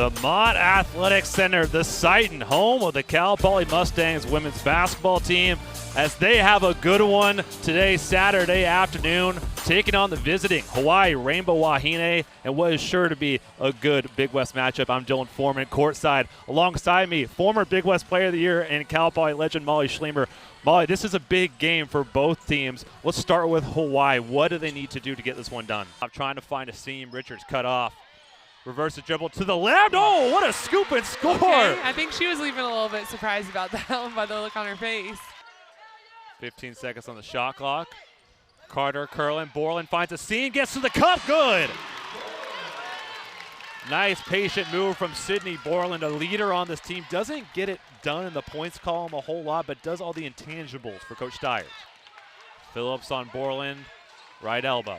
The Mott Athletic Center, the site and home of the Cal Poly Mustangs women's basketball team, as they have a good one today, Saturday afternoon, taking on the visiting Hawaii Rainbow Wahine, and what is sure to be a good Big West matchup. I'm Dylan Foreman, courtside. Alongside me, former Big West Player of the Year and Cal Poly legend Molly Schlemer. Molly, this is a big game for both teams. Let's start with Hawaii. What do they need to do to get this one done? I'm trying to find a seam. Richards cut off. Reverse the dribble to the left. Oh, what a scoop and score. Okay. I think she was leaving a little bit surprised about that one by the look on her face. 15 seconds on the shot clock. Carter curling. Borland finds a seam, gets to the cup. Good. Nice patient move from Sydney Borland, a leader on this team. Doesn't get it done in the points column a whole lot, but does all the intangibles for Coach Stiers. Phillips on Borland, right elbow.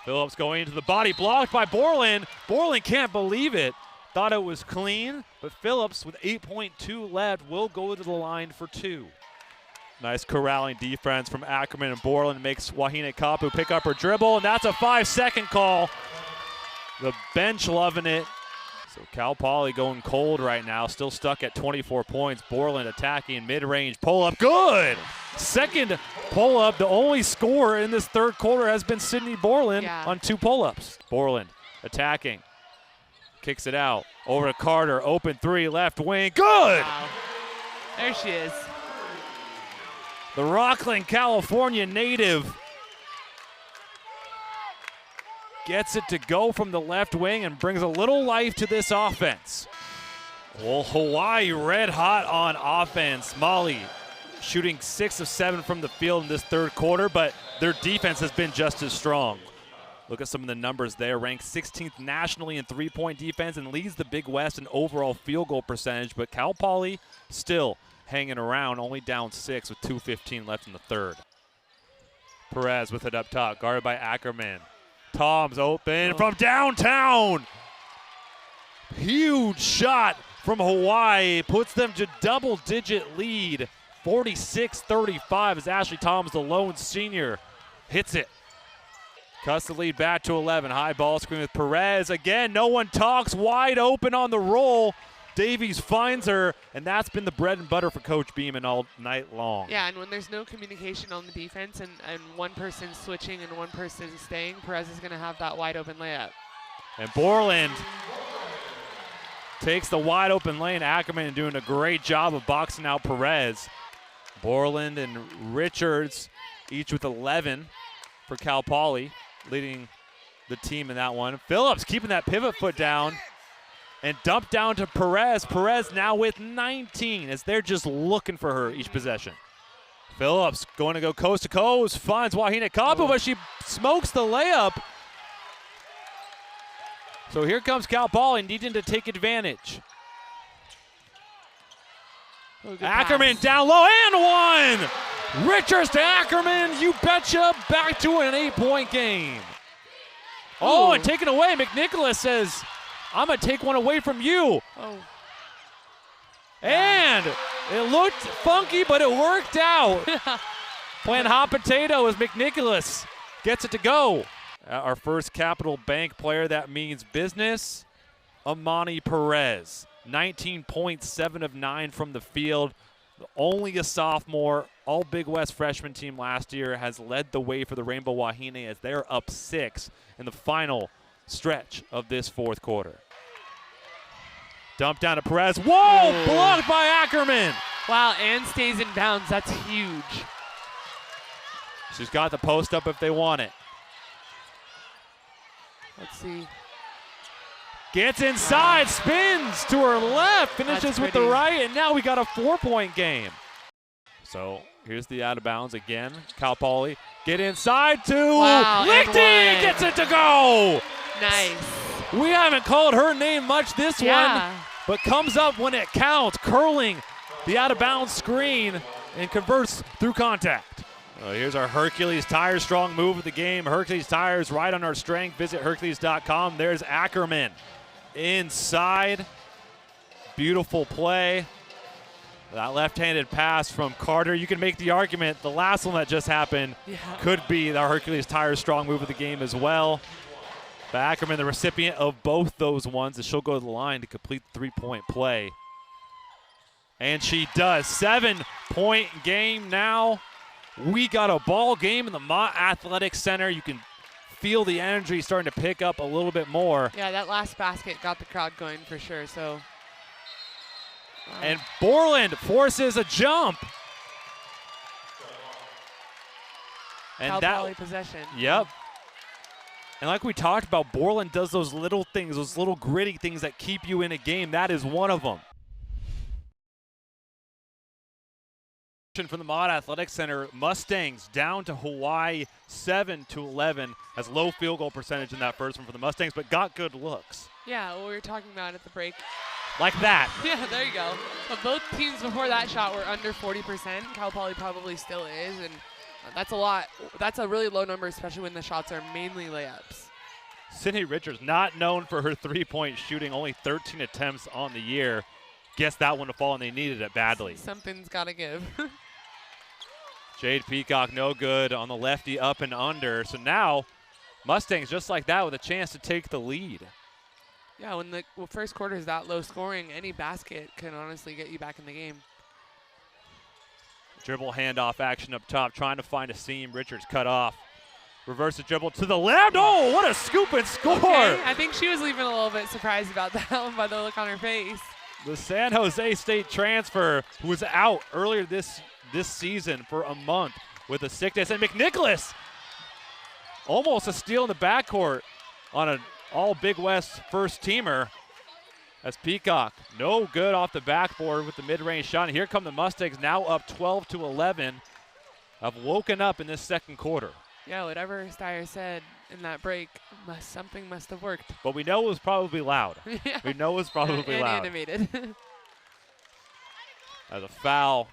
Phillips going into the body, blocked by Borland. Borland can't believe it. Thought it was clean, but Phillips with 8.2 left will go to the line for two. Nice corralling defense from Ackerman, and Borland makes Wahine Kapu pick up her dribble, and that's a 5-second call. The bench loving it. So Cal Poly going cold right now, still stuck at 24 points. Borland attacking mid-range, pull-up, good! Second pull-up, the only score in this third quarter has been Sydney Borland on 2 pull-ups. Borland attacking, kicks it out, over to Carter, open three, left wing, good! Wow. There she is. The Rockland, California native gets it to go from the left wing and brings a little life to this offense. Well, Hawaii red hot on offense. Molly shooting 6 of 7 from the field in this third quarter, but their defense has been just as strong. Look at some of the numbers there. Ranked 16th nationally in three-point defense and leads the Big West in overall field goal percentage, but Cal Poly still hanging around, only down 6 with 2:15 left in the third. Perez with it up top, guarded by Ackerman. Tom's open from downtown. Huge shot from Hawaii, puts them to double-digit lead. 46-35 as Ashley Toms, the lone senior, hits it. Cuts the lead back to 11. High ball screen with Perez. Again, no one talks, wide open on the roll. Davies finds her, and that's been the bread and butter for Coach Beeman all night long. Yeah, and when there's no communication on the defense and one person's switching and one person's staying, Perez is going to have that wide open layup. And Borland takes the wide open lane. Ackerman doing a great job of boxing out Perez. Borland and Richards each with 11 for Cal Poly, leading the team in that one. Phillips keeping that pivot foot down and dumped down to Perez. Perez now with 19 as they're just looking for her each possession. Phillips going to go coast to coast, finds Wahine Kapu, but she smokes the layup. So here comes Cal Poly needing to take advantage. Ackerman down low and one! Richards to Ackerman, you betcha, back to an 8-point game. Oh, and taken away, McNicholas says, I'm going to take one away from you. Oh. And it looked funky, but it worked out. Playing hot potato as McNicholas gets it to go. Our first Capital Bank player that means business, Amani Perez. 19.7 of 9 from the field. Only a sophomore, all Big West freshman team last year, has led the way for the Rainbow Wahine as they're up 6 in the final stretch of this fourth quarter. Dump down to Perez. Whoa! Ooh. Blocked by Ackerman. Wow, and stays in bounds. That's huge. She's got the post up if they want it. Let's see. Gets inside, spins to her left, finishes with the right, and now we got a 4-point game. So here's the out of bounds again. Cal Poly get inside to Lichty, gets it to go. Nice. We haven't called her name much this one, but comes up when it counts, curling the out of bounds screen and converts through contact. Here's our Hercules Tire strong move of the game. Hercules Tires, right on our strength. Visit Hercules.com. There's Ackerman inside. Beautiful play. That left-handed pass from Carter. You can make the argument the last one that just happened could be the Hercules Tire strong move of the game as well. Ackerman, the recipient of both those ones, as she'll go to the line to complete the three-point play. And she does. 7-point game now. We got a ball game in the Mott Athletic Center. You can feel the energy starting to pick up a little bit more. Yeah, that last basket got the crowd going for sure. So. And Borland forces a jump. And Cal that Poly possession. Yep. And like we talked about, Borland does those little things, those little gritty things that keep you in a game. That is one of them. From the Mott Athletic Center, Mustangs down to Hawaii 7-11. Has low field goal percentage in that first one for the Mustangs, but got good looks. Yeah, what we were talking about at the break. Like that. Yeah, there you go. But both teams before that shot were under 40%. Cal Poly probably still is, and that's a lot. That's a really low number, especially when the shots are mainly layups. Sydney Richards, not known for her three-point shooting, only 13 attempts on the year. Guessed that one to fall, and they needed it badly. Something's got to give. Jade Peacock, no good on the lefty, up and under. So now, Mustangs just like that with a chance to take the lead. Yeah, when the first quarter is that low scoring, any basket can honestly get you back in the game. Dribble handoff action up top, trying to find a seam. Richards cut off. Reverse the dribble to the left. Oh, what a scoop and score! Okay, I think she was leaving a little bit surprised about that one by the look on her face. The San Jose State transfer, who was out earlier this season for a month with a sickness, and McNicholas, almost a steal in the backcourt on an all Big West first teamer. As Peacock, no good off the backboard with the mid-range shot. And here come the Mustangs, now up 12-11. Have woken up in this second quarter. Yeah, whatever Steyer said in that break, something must have worked. But we know it was probably loud. Yeah. We know it was probably and loud. animated. As a foul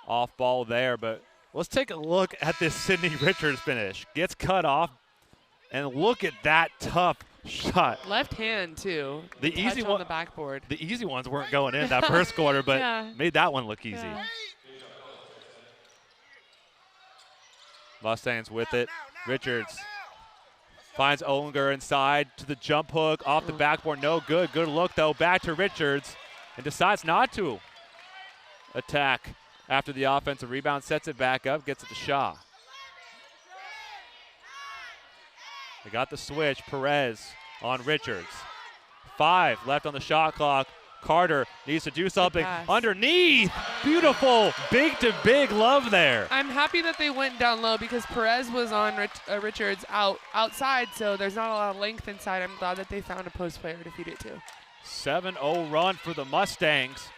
off ball there, but let's take a look at this Sydney Richards finish. Gets cut off, and look at that tough shot. Left hand too. The easy one on the backboard. The easy ones weren't going in that first quarter, but yeah. Made that one look easy. Yeah. Mustangs with it. Richards finds Olinger inside to the jump hook off the backboard. No good. Good look though. Back to Richards, and decides not to attack after the offensive rebound. Sets it back up. Gets it to Shaw. They got the switch. Perez on Richards. 5 left on the shot clock. Carter needs to do something underneath. Beautiful big to big love there. I'm happy that they went down low because Perez was on Richards outside, so there's not a lot of length inside. I'm glad that they found a post player to feed it to. 7-0 run for the Mustangs.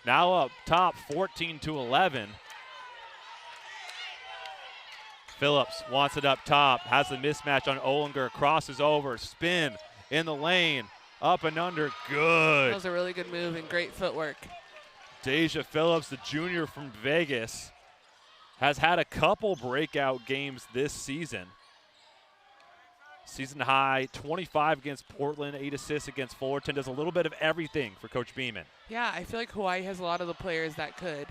Now up top 14-11. Phillips wants it up top, has the mismatch on Olinger, crosses over, spin in the lane, up and under, good. That was a really good move and great footwork. Deja Phillips, the junior from Vegas, has had a couple breakout games this season. Season high, 25 against Portland, 8 assists against Fullerton. Does a little bit of everything for Coach Beeman. Yeah, I feel like Hawaii has a lot of the players that could.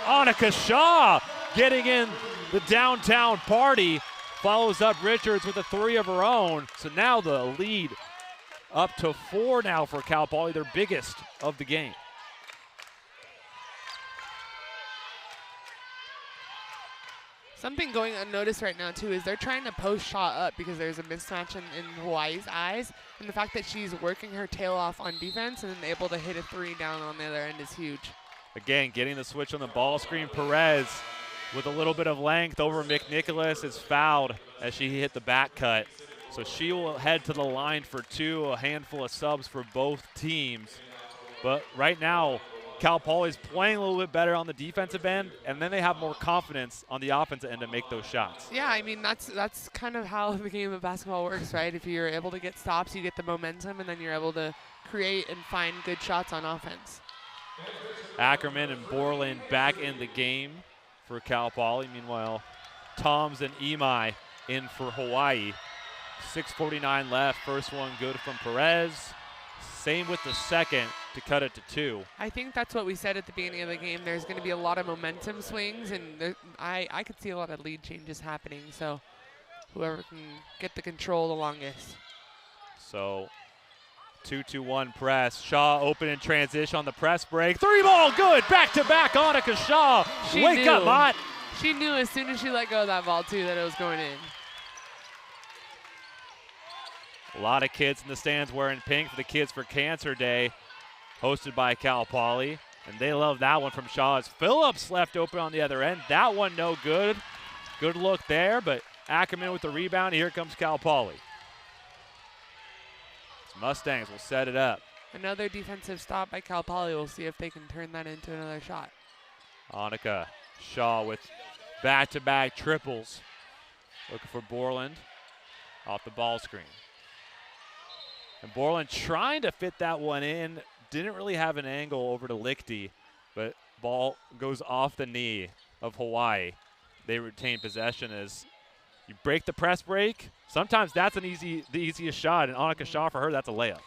Annika Shaw getting in the downtown party. Follows up Richards with a 3 of her own. So now the lead up to 4 now for Cal Poly, their biggest of the game. Something going unnoticed right now, too, is they're trying to post shot up because there's a mismatch in Hawaii's eyes. And the fact that she's working her tail off on defense and then able to hit a 3 down on the other end is huge. Again, getting the switch on the ball screen. Perez with a little bit of length over McNicholas is fouled as she hit the back cut. So she will head to the line for 2, a handful of subs for both teams. But right now, Cal Poly's playing a little bit better on the defensive end, and then they have more confidence on the offensive end to make those shots. Yeah, I mean, that's kind of how the game of basketball works, right? If you're able to get stops, you get the momentum, and then you're able to create and find good shots on offense. Ackerman and Borland back in the game for Cal Poly. Meanwhile, Toms and Imai in for Hawaii. 6:49 left. First one good from Perez. Same with the second to cut it to 2. I think that's what we said at the beginning of the game. There's going to be a lot of momentum swings, and I could see a lot of lead changes happening. So whoever can get the control the longest. So 2-2-1 press. Shaw open in transition on the press break. 3-ball good. Back-to-back Annika Shaw. She Wake knew. up, Mott. She knew as soon as she let go of that ball, too, that it was going in. A lot of kids in the stands wearing pink for the Kids for Cancer Day, hosted by Cal Poly. And they love that one from Shaw as Phillips left open on the other end. That one no good. Good look there, but Ackerman with the rebound. Here comes Cal Poly. Mustangs will set it up. Another defensive stop by Cal Poly. We'll see if they can turn that into another shot. Annika Shaw with back-to-back triples. Looking for Borland off the ball screen. And Borland trying to fit that one in. Didn't really have an angle over to Lichty, but ball goes off the knee of Hawaii. They retain possession as you break the press break. Sometimes that's the easiest shot, and Annika Shaw, for her, that's a layup.